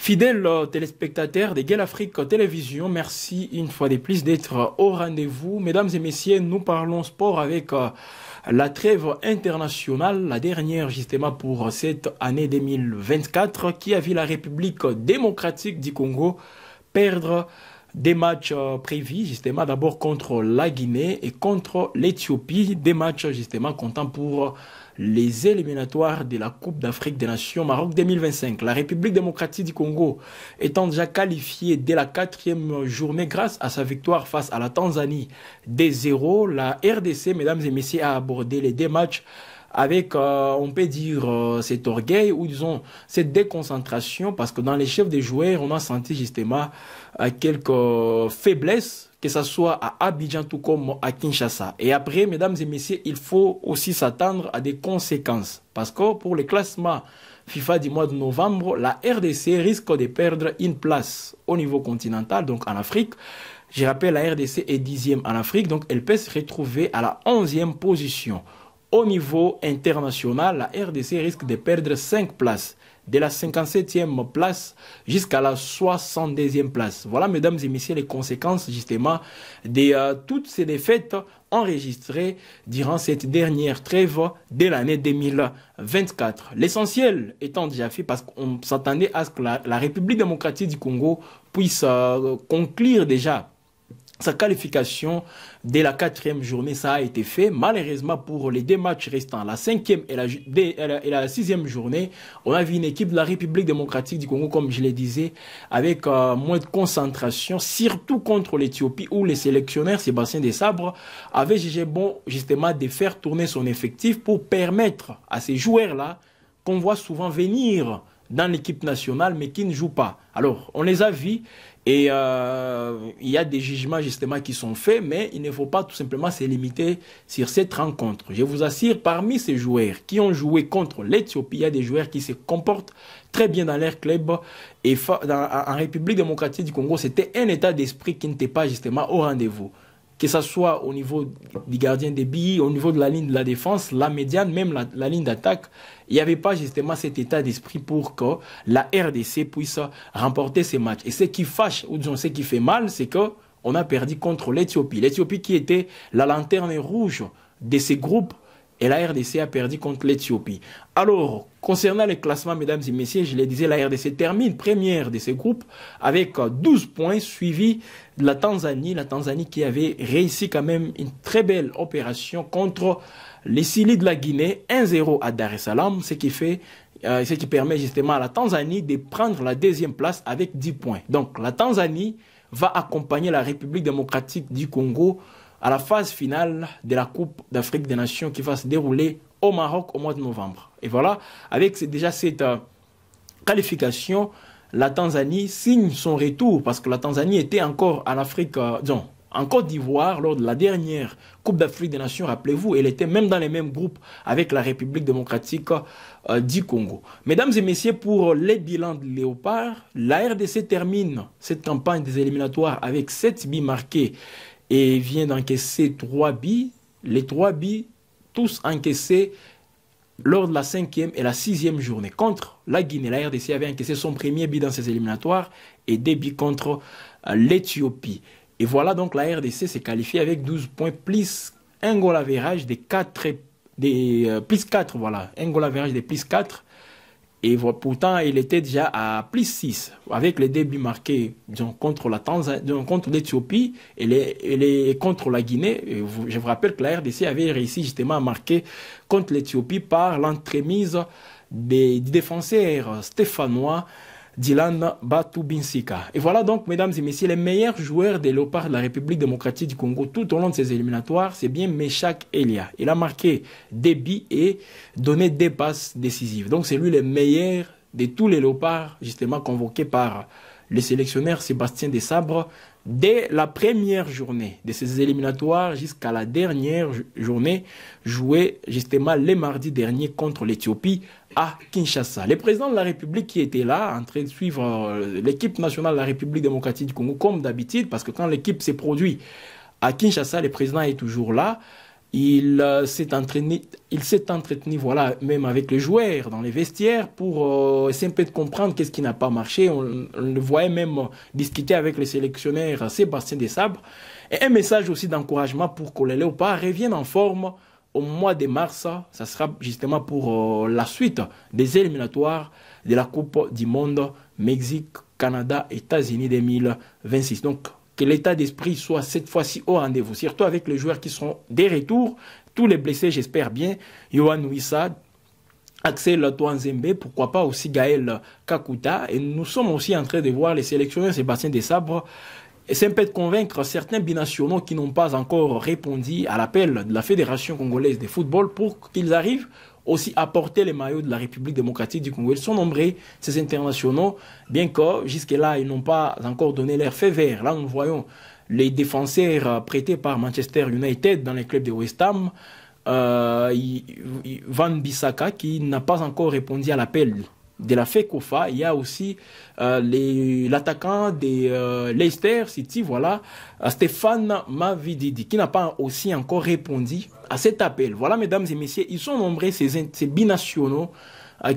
Fidèles téléspectateurs de Gale Afrique Télévision, merci une fois de plus d'être au rendez-vous. Mesdames et messieurs, nous parlons sport avec la trêve internationale, la dernière justement pour cette année 2024 qui a vu la République démocratique du Congo perdre des matchs prévus justement d'abord contre la Guinée et contre l'Éthiopie, des matchs justement comptant pour les éliminatoires de la Coupe d'Afrique des Nations Maroc 2025. La République démocratique du Congo étant déjà qualifiée dès la 4e journée grâce à sa victoire face à la Tanzanie des 0, la RDC, mesdames et messieurs, a abordé les deux matchs avec, on peut dire, cet orgueil ou disons cette déconcentration parce que dans les chefs des joueurs, on a senti justement quelques faiblesses, que ce soit à Abidjan tout comme à Kinshasa. Et après, mesdames et messieurs, il faut aussi s'attendre à des conséquences parce que pour le classement FIFA du mois de novembre, la RDC risque de perdre une place au niveau continental, donc en Afrique. Je rappelle, la RDC est 10e en Afrique, donc elle peut se retrouver à la 11e position. Au niveau international, la RDC risque de perdre 5 places, de la 57e place jusqu'à la 62e place. Voilà, mesdames et messieurs, les conséquences justement de toutes ces défaites enregistrées durant cette dernière trêve de l'année 2024. L'essentiel étant déjà fait parce qu'on s'attendait à ce que la République démocratique du Congo puisse conclure déjà sa qualification dès la 4e journée. Ça a été fait. Malheureusement, pour les deux matchs restants, la 5e et la 6e journée, on a vu une équipe de la République démocratique du Congo, comme je le disais, avec moins de concentration, surtout contre l'Éthiopie, où les sélectionneurs, Sébastien Desabre, avait jugé bon justement de faire tourner son effectif pour permettre à ces joueurs-là, qu'on voit souvent venir dans l'équipe nationale, mais qui ne jouent pas. Alors, on les a vus. Et il y a des jugements justement qui sont faits, mais il ne faut pas tout simplement se limiter sur cette rencontre. Je vous assure, parmi ces joueurs qui ont joué contre l'Éthiopie, il y a des joueurs qui se comportent très bien dans leur club. Et en République démocratique du Congo, c'était un état d'esprit qui n'était pas justement au rendez-vous. Que ce soit au niveau du gardien des billes, au niveau de la ligne de la défense, la médiane, même la ligne d'attaque, il n'y avait pas justement cet état d'esprit pour que la RDC puisse remporter ces matchs. Et ce qui fâche, ou disons ce qui fait mal, c'est qu'on a perdu contre l'Éthiopie. L'Éthiopie qui était la lanterne rouge de ces groupes, et la RDC a perdu contre l'Éthiopie. Alors, concernant les classements, mesdames et messieurs, je le disais, la RDC termine première de ces groupes avec 12 points, suivi de la Tanzanie. La Tanzanie qui avait réussi quand même une très belle opération contre les Sili de la Guinée, 1-0 à Dar es Salaam, ce qui permet justement à la Tanzanie de prendre la 2e place avec 10 points. Donc, la Tanzanie va accompagner la République démocratique du Congo à la phase finale de la Coupe d'Afrique des Nations qui va se dérouler au Maroc au mois de novembre. Et voilà, avec déjà cette qualification, la Tanzanie signe son retour parce que la Tanzanie était encore en Afrique, en Côte d'Ivoire lors de la dernière Coupe d'Afrique des Nations, rappelez-vous, elle était même dans les mêmes groupes avec la République démocratique du Congo. Mesdames et messieurs, pour les bilans de Léopard, la RDC termine cette campagne des éliminatoires avec 7 buts marqués et vient d'encaisser 3 buts. Les 3 buts, tous encaissés lors de la 5e et la 6e journée. Contre la Guinée, la RDC avait encaissé son premier but dans ces éliminatoires et 2 buts contre l'Éthiopie. Et voilà donc la RDC s'est qualifiée avec 12 points plus un goal average de 4, plus 4, voilà. Un goal average de plus 4. Et pourtant, il était déjà à plus 6, avec les débuts marqués contre la Tanzanie, contre l'Éthiopie et contre la Guinée. Et je vous rappelle que la RDC avait réussi justement à marquer contre l'Éthiopie par l'entremise du défenseur stéphanois Dylan Batubinsika. Et voilà donc, mesdames et messieurs, les meilleurs joueurs des Léopards de la République démocratique du Congo tout au long de ces éliminatoires, c'est bien Meshak Elia. Il a marqué des buts et donné des passes décisives. Donc c'est lui le meilleur de tous les Léopards, justement convoqués par le sélectionneur Sébastien Desabre dès la première journée de ces éliminatoires jusqu'à la dernière journée jouée justement le mardi dernier contre l'Éthiopie à Kinshasa. Le président de la République qui était là en train de suivre l'équipe nationale de la République démocratique du Congo comme d'habitude, parce que quand l'équipe s'est produite à Kinshasa, le président est toujours là. Il s'est entretenu, voilà, même avec les joueurs dans les vestiaires pour essayer un peu de comprendre qu'est-ce qui n'a pas marché. On le voyait même discuter avec le sélectionneur Sébastien Desabre. Et un message aussi d'encouragement pour que les Léopards reviennent en forme au mois de mars. Ça sera justement pour la suite des éliminatoires de la Coupe du Monde Mexique, Canada, États-Unis 2026. Donc, que l'état d'esprit soit cette fois-ci au rendez-vous, surtout avec les joueurs qui seront des retours, tous les blessés, j'espère bien, Yohan Wissa, Axel Touanzembe, pourquoi pas aussi Gaël Kakuta, et nous sommes aussi en train de voir les sélectionneurs Sébastien Desabre, et c'est un peu de convaincre certains binationaux qui n'ont pas encore répondu à l'appel de la Fédération congolaise de football pour qu'ils arrivent aussi à porter les maillots de la République démocratique du Congo. Ils sont nombreux, ces internationaux, bien que jusque-là, ils n'ont pas encore donné leur feu vert. Là, nous voyons les défenseurs prêtés par Manchester United dans les clubs de West Ham, Van Bissaka, qui n'a pas encore répondu à l'appel de la FECOFA. Il y a aussi l'attaquant de Leicester City, voilà, Stéphane Mavididi, qui n'a pas aussi encore répondu à cet appel. Voilà, mesdames et messieurs, ils sont nombreux, ces binationaux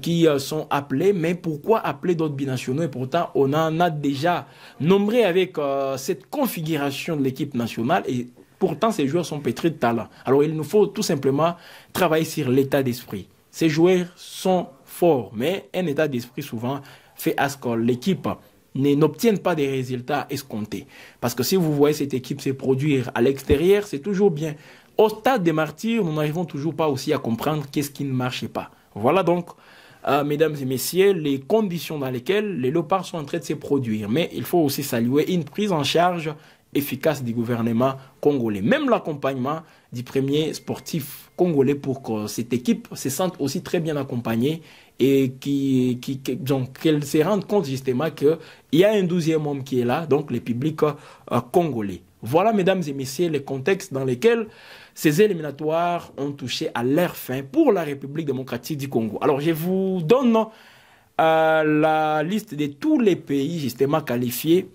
qui sont appelés, mais pourquoi appeler d'autres binationaux? Et pourtant, on en a déjà nombreux avec cette configuration de l'équipe nationale, et pourtant, ces joueurs sont pétris de talent. Alors, il nous faut tout simplement travailler sur l'état d'esprit. Ces joueurs sont forts, mais un état d'esprit souvent fait à ce que l'équipe n'obtienne pas des résultats escomptés. Parce que si vous voyez cette équipe se produire à l'extérieur, c'est toujours bien. Au stade des martyrs, nous n'arrivons toujours pas aussi à comprendre qu'est-ce qui ne marchait pas. Voilà donc, mesdames et messieurs, les conditions dans lesquelles les Léopards sont en train de se produire. Mais il faut aussi saluer une prise en charge efficace du gouvernement congolais. Même l'accompagnement du premier sportif congolais pour que cette équipe se sente aussi très bien accompagnée et qu'elle se rende compte justement qu'il y a un 12e homme qui est là, donc le public congolais. Voilà, mesdames et messieurs, les contextes dans lesquels ces éliminatoires ont touché à leur fin pour la République démocratique du Congo. Alors, je vous donne la liste de tous les pays justement qualifiés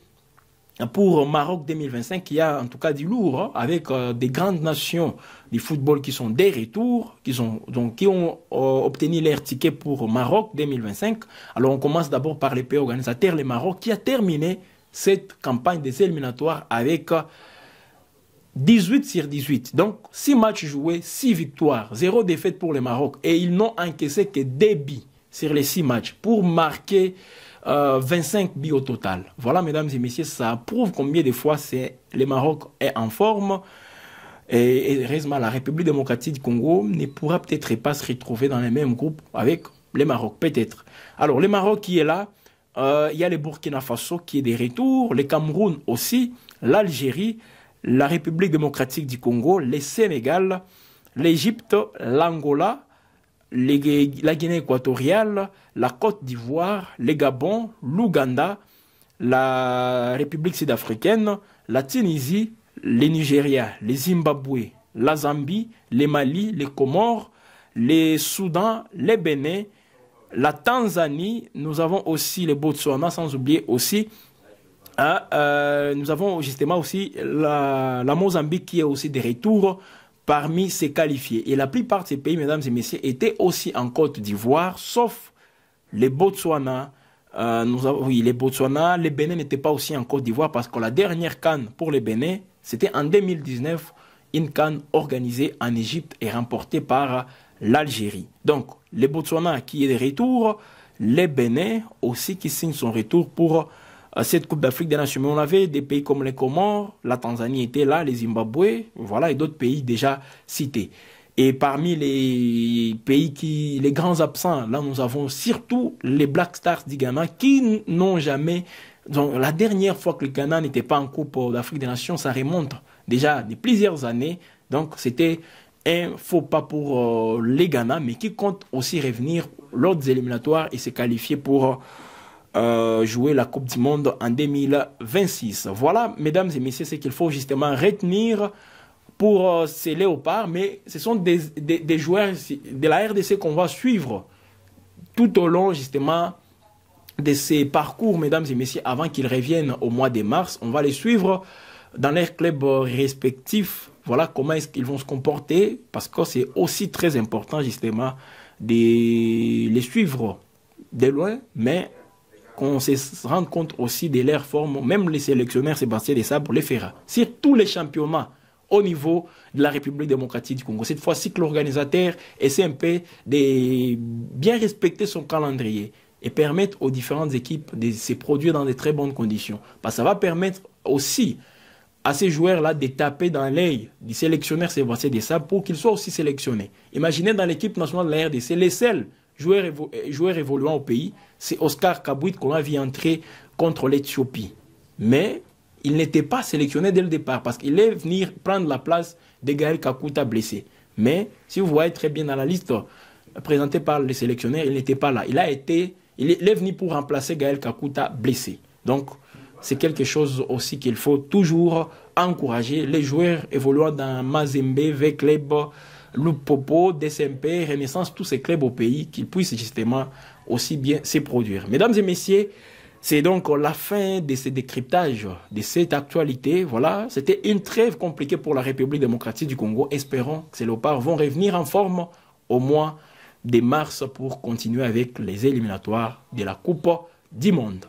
pour Maroc 2025, qui a en tout cas du lourd, hein, avec des grandes nations du football qui sont des retours, qui ont obtenu leur ticket pour Maroc 2025. Alors on commence d'abord par les pays organisateurs, le Maroc, qui a terminé cette campagne des éliminatoires avec 18 sur 18. Donc 6 matchs joués, 6 victoires, 0 défaite pour le Maroc. Et ils n'ont encaissé que 2 buts sur les 6 matchs pour marquer 25 buts au total. Voilà, mesdames et messieurs, ça prouve combien de fois le Maroc est en forme. Et heureusement, la République démocratique du Congo ne pourra peut-être pas se retrouver dans les mêmes groupes avec le Maroc, peut-être. Alors, le Maroc qui est là, il y a le Burkina Faso qui est de retour, le Cameroun aussi, l'Algérie, la République démocratique du Congo, le Sénégal, l'Égypte, l'Angola, la Guinée équatoriale, la Côte d'Ivoire, le Gabon, l'Ouganda, la République sud-africaine, la Tunisie, le Nigeria, le Zimbabwe, la Zambie, le Mali, les Comores, le Soudan, le Bénin, la Tanzanie, nous avons aussi le Botswana, sans oublier aussi, nous avons justement aussi la Mozambique qui est aussi de retour parmi ces qualifiés. Et la plupart de ces pays, mesdames et messieurs, étaient aussi en Côte d'Ivoire, sauf les Botswana. Les Botswana, les Bénin n'étaient pas aussi en Côte d'Ivoire parce que la dernière CAN pour les Bénin, c'était en 2019, une CAN organisée en Égypte et remportée par l'Algérie. Donc, les Botswana qui est de retour, les Bénin aussi qui signe son retour pour cette Coupe d'Afrique des Nations. Mais on avait des pays comme les Comores, la Tanzanie était là, les Zimbabwe, voilà, et d'autres pays déjà cités. Et parmi les pays les grands absents, là nous avons surtout les Black Stars du Ghana qui n'ont jamais... Donc, la dernière fois que le Ghana n'était pas en Coupe d'Afrique des Nations, ça remonte déjà de plusieurs années. Donc c'était un faux pas pour les Ghana, mais qui compte aussi revenir lors des éliminatoires et se qualifier pour... jouer la Coupe du Monde en 2026. Voilà, mesdames et messieurs, ce qu'il faut justement retenir pour ces Léopards, mais ce sont des joueurs de la RDC qu'on va suivre tout au long justement de ces parcours, mesdames et messieurs, avant qu'ils reviennent au mois de mars. On va les suivre dans leurs clubs respectifs voilà comment est-ce qu'ils vont se comporter, parce que c'est aussi très important justement de les suivre de loin, mais qu'on se rende compte aussi de leur forme. Même les sélectionneurs, Sébastien Desabre les fera. Sur tous les championnats au niveau de la République démocratique du Congo, cette fois-ci que l'organisateur essaie un peu de bien respecter son calendrier et permettre aux différentes équipes de se produire dans de très bonnes conditions. Parce que ça va permettre aussi à ces joueurs-là de taper dans l'œil du sélectionneur Sébastien Desabre pour qu'ils soient aussi sélectionnés. Imaginez dans l'équipe nationale de la RDC, les seuls joueurs évoluant au pays, c'est Oscar Kabouit qu'on a vu entrer contre l'Éthiopie. Mais il n'était pas sélectionné dès le départ parce qu'il est venu prendre la place de Gaël Kakuta blessé. Mais si vous voyez très bien dans la liste présentée par les sélectionneurs, il n'était pas là. Il est venu pour remplacer Gaël Kakuta blessé. Donc, c'est quelque chose aussi qu'il faut toujours encourager. Les joueurs évoluant dans Mazembe, V-Club, Lupopo, DSMP, Renaissance, tous ces clubs au pays, qu'ils puissent justement aussi bien se produire. Mesdames et messieurs, c'est donc la fin de ce décryptage de cette actualité. Voilà, c'était une trêve compliquée pour la République démocratique du Congo. Espérons que ces léopards vont revenir en forme au mois de mars pour continuer avec les éliminatoires de la Coupe du Monde.